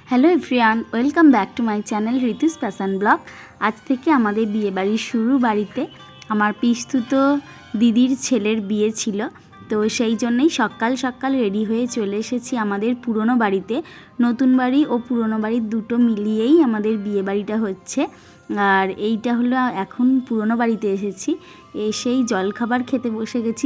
Hello everyone, welcome back to my channel ঋতুস fashion blog. আজ থেকে আমাদের বিয়ে বাড়ির শুরু। বাড়িতে আমার পিস্তুতো দিদির ছেলের বিয়ে ছিল, তো সেই জন্যই সকাল সকাল রেডি হয়ে চলে এসেছি আমাদের পুরনো বাড়িতে। নতুন বাড়ি ও পুরনো বাড়ির দুটো মিলিয়েই আমাদের বিয়ে বাড়িটা হচ্ছে। আর এইটা হলো এখন পুরনো বাড়িতে এসেছি, এসেই জলখাবার খেতে বসে গেছি।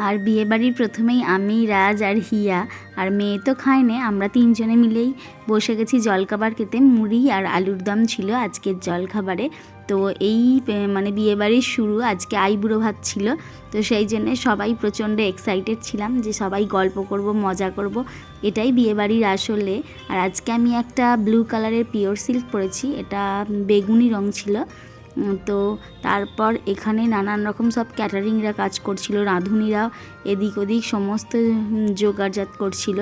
আর বিয়েবাড়ির প্রথমেই আমি, রাজ আর হিয়া, আর মেয়ে তো খায় না, আমরা তিনজনে মিলেই বসে গেছি জলখাবার খেতে। মুড়ি আর আলুর দম ছিল আজকের জলখাবারে। তো এই বিয়েবাড়ির শুরু, আজকে আইবুড়ো ভাত ছিল, তো সেই জন্যে সবাই প্রচণ্ড এক্সাইটেড ছিলাম যে সবাই গল্প করব, মজা করব, এটাই বিয়েবাড়ির আসলে। আর আজকে আমি একটা ব্লু কালারের পিওর সিল্ক পরেছি, এটা বেগুনি রং ছিল। তো তারপর এখানে নানান রকম সব ক্যাটারিংরা কাজ করছিল, রাঁধুনিরা এদিক ওদিক সমস্ত জোগাড়জাত করছিল।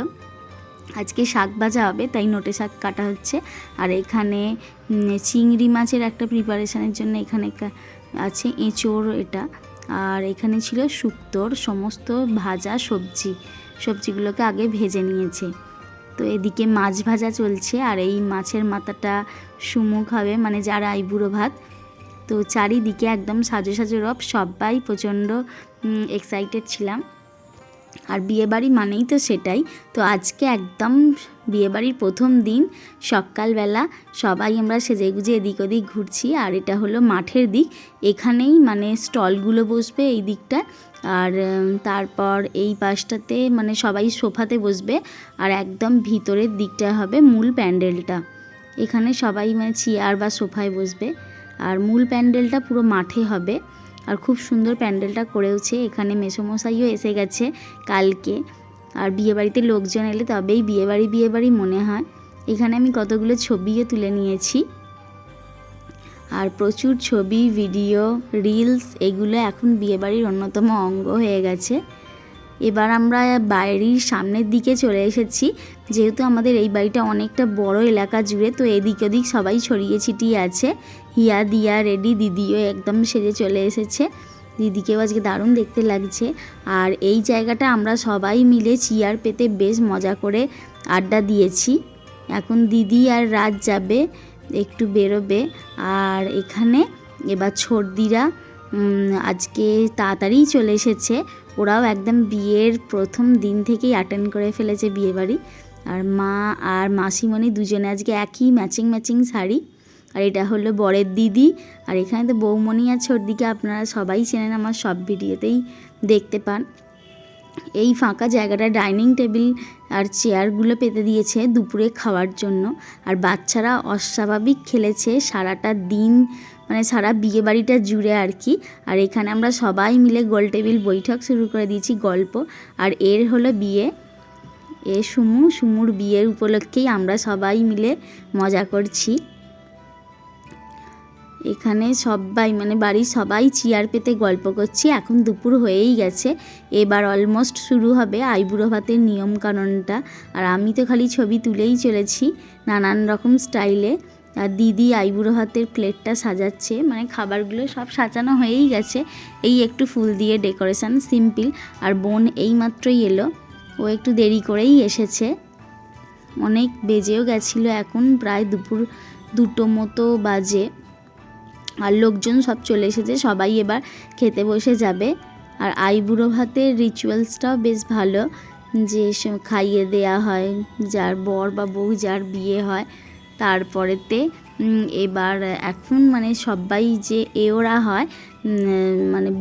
আজকে শাক ভাজা হবে, তাই নোটে শাক কাটা হচ্ছে। আর এখানে চিংড়ি মাছের একটা প্রিপারেশানের জন্য এখানে আছে এঁচোড় এটা। আর এখানে ছিল শুক্তোর সমস্ত ভাজা সবজিগুলোকে আগে ভেজে নিয়েছে। তো এদিকে মাছ ভাজা চলছে, আর এই মাছের মাথাটা সুমু খাবে, মানে যারা আইবুড়ো ভাত। তো চারিদিকে একদম সাজো সাজো রব, সবাই প্রচণ্ড এক্সাইটেড ছিলাম। আর বিয়েবাড়ি মানেই তো সেটাই। তো আজকে একদম বিয়েবাড়ির প্রথম দিন সকালবেলা সবাই আমরা সেজেগুজে এদিক ওদিক ঘুরছি। আর এটা হলো মাঠের দিক, এখানেই স্টলগুলো বসবে এই দিকটা। আর তারপর এই পাশটাতে সবাই সোফাতে বসবে, আর একদম ভিতরের দিকটা হবে মূল প্যান্ডেলটা। এখানে সবাই চেয়ার বা সোফায় বসবে, আর মূল প্যান্ডেলটা পুরো মাঠে হবে। আর খুব সুন্দর প্যান্ডেলটা করেওছে। এখানে মেসোমশাইও এসে গেছে কালকে। আর বিয়েবাড়িতে লোকজন এলে তবেই বিয়েবাড়ি মনে হয়। এখানে আমি কতগুলো ছবিও তুলে নিয়েছি, আর প্রচুর ছবি, ভিডিও, রিলস, এগুলো এখন বিয়েবাড়ির অন্যতম অঙ্গ হয়ে গেছে। এবার আমরা বাড়ির সামনের দিকে চলে এসেছি, যেহেতু আমাদের এই বাড়িটা অনেকটা বড় এলাকা জুড়ে, তো এদিক ওদিক সবাই ছড়িয়ে ছিটিয়ে আছে। হিয়া দিয়া রেডি, দিদিও একদম সেজে চলে এসেছে, দিদিকেও আজকে দারুণ দেখতে লাগছে। আর এই জায়গাটা আমরা সবাই মিলে চেয়ার পেতে বেশ মজা করে আড্ডা দিয়েছি। এখন দিদি আর রাজ যাবে, একটু বেরোবে। আর এখানে এবার ছোটদিরা আজকে তাড়াতাড়ি চলে এসেছে, ওরাও একদম বিয়ের প্রথম দিন থেকেই অ্যাটেন্ড করে ফেলেছে বিয়েবাড়ি। আর মা আর মাসিমণি দুজনে আজকে একই ম্যাচিং শাড়ি। আর এটা হলো বরের দিদি। আর এখানে তো বৌমণি আর ছোটদিকে আপনারা সবাই চেনেন, আমার সব ভিডিওতেই দেখতে পান। এই ফাঁকা জায়গাটা ডাইনিং টেবিল আর চেয়ারগুলো পেতে দিয়েছে দুপুরে খাওয়ার জন্য। আর বাচ্চারা অস্বাভাবিক খেলেছে সারাটা দিন, সারা বিয়ে বাড়িটা জুড়ে আর কি। আর এখানে আমরা সবাই মিলে গোল টেবিল বৈঠক শুরু করে দিয়েছি, গল্প। আর এর হলো বিয়ে, সুমুর বিয়ের উপলক্ষেই আমরা সবাই মিলে মজা করছি। এখানে সবাই বাড়ির সবাই চেয়ার পেতে গল্প করছি। এখন দুপুর হয়েই গেছে, এবার অলমোস্ট শুরু হবে আইবুড়ো ভাতের নিয়মকানুনটা। আর আমি তো খালি ছবি তুলেই চলেছি নানান রকম স্টাইলে। আর দিদি আইবুড়ো ভাতের প্লেটটা সাজাচ্ছে, খাবারগুলো সব সাজানো হয়েই গেছে, এই একটু ফুল দিয়ে ডেকোরেশন সিম্পল। আর বোন এই মাত্রই এলো, ও একটু দেরি করেই এসেছে, অনেক বেজেও গেছিলো, এখন প্রায় দুপুর 2টো মতো বাজে। আর লোকজন সব চলে এসেছে, সবাই এবার খেতে বসে যাবে। আর আইবুড়ো ভাতের রিচুয়ালসটাও বেশ ভালো, যে খাইয়ে দেয়া হয় যার বর বা বউ যার বিয়ে হয়। তারপরেতে এবার এখন সবাই যে ওরা হয়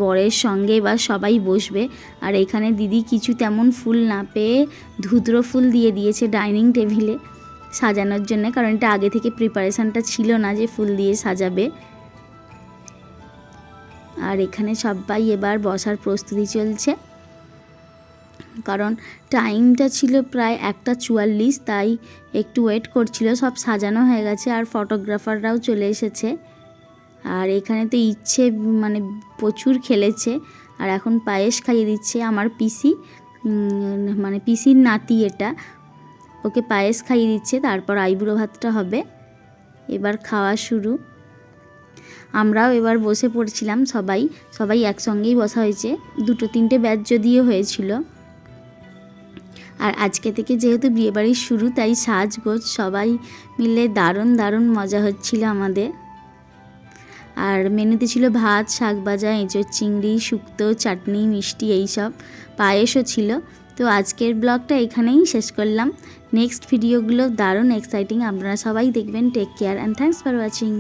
বরের সঙ্গে এবার সবাই বসবে। আর এখানে দিদি কিছু তেমন ফুল না পেয়ে ধুতরো ফুল দিয়ে দিয়েছে ডাইনিং টেবিলে সাজানোর জন্য, কারণ এটা আগে থেকে প্রিপারেশানটা ছিল না যে ফুল দিয়ে সাজাবে। আর এখানে সবাই এবার বসার প্রস্তুতি চলছে, কারণ টাইমটা ছিল প্রায় 1:44, তাই একটু ওয়েট করছিল। সব সাজানো হয়ে গেছে, আর ফটোগ্রাফাররাও চলে এসেছে। আর এখানে তো ইচ্ছে প্রচুর খেলেছে। আর এখন পায়েস খাইয়ে দিচ্ছে আমার পিসি, পিসির নাতি এটা, ওকে পায়েস খাইয়ে দিচ্ছে। তারপর আইবুড়ো ভাতটা হবে, এবার খাওয়া শুরু। আমরাও এবার বসে পড়ছিলাম, সবাই একসঙ্গেই বসা হয়েছে, 2-3টে ব্যাচ যদিও হয়েছিল। আর আজকে থেকে যেহেতু বিয়েবাড়ির শুরু, তাই সাজগোজ সবাই মিলে দারুণ দারুণ মজা হচ্ছিল আমাদের। আর মেনুতে ছিল ভাত, শাক ভাজা, এঁচোড় চিংড়ি, শুক্তো, চাটনি, মিষ্টি, এইসব, পায়েসও ছিল। তো আজকের ব্লগটা এখানেই শেষ করলাম। নেক্সট ভিডিওগুলো দারুণ এক্সাইটিং, আপনারা সবাই দেখবেন। Take care and thanks for watching.